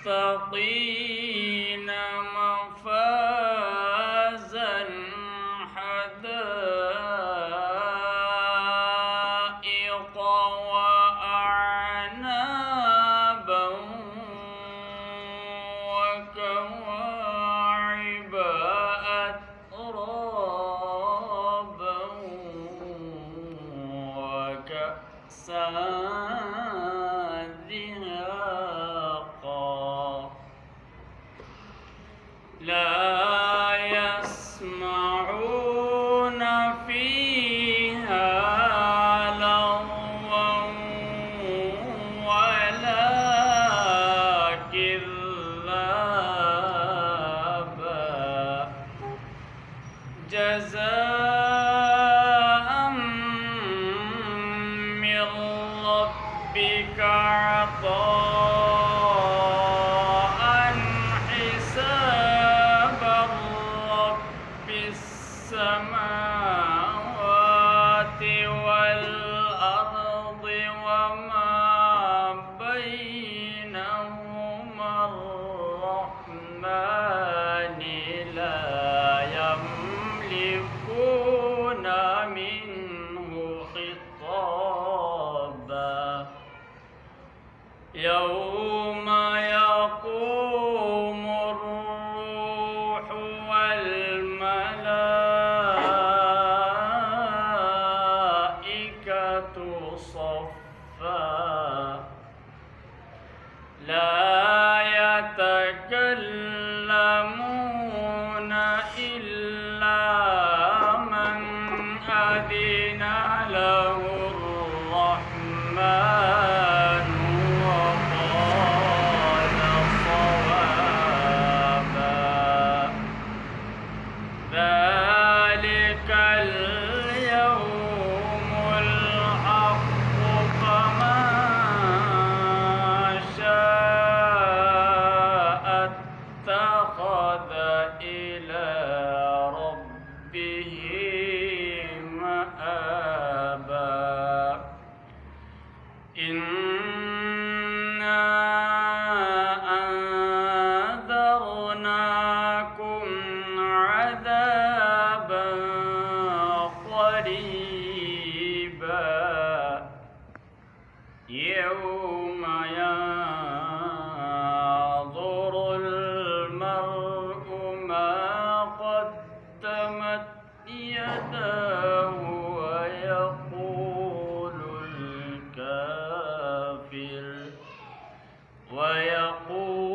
للمتقين مفازا حدائق وأعنابا وكواعب أترابا وكأسا دهاقا لا يسمعون فيها لغوا ولا كذابا جزاء من ربك عطاء حسابا رب السماوات والأرض وما بينهما الرحمن لا يملكون منه خطابا يوم يقوم الروح والملائكة صفا لا يتكلمون إلا من أذن له الرحمن وقال صوابا ذلك اليوم الحق فمن شاء اتخذ إلى ربه مآبا إنا أنذرناكم عذابا قريبا يوم ينظر المرء ما قدمت يداه ويقول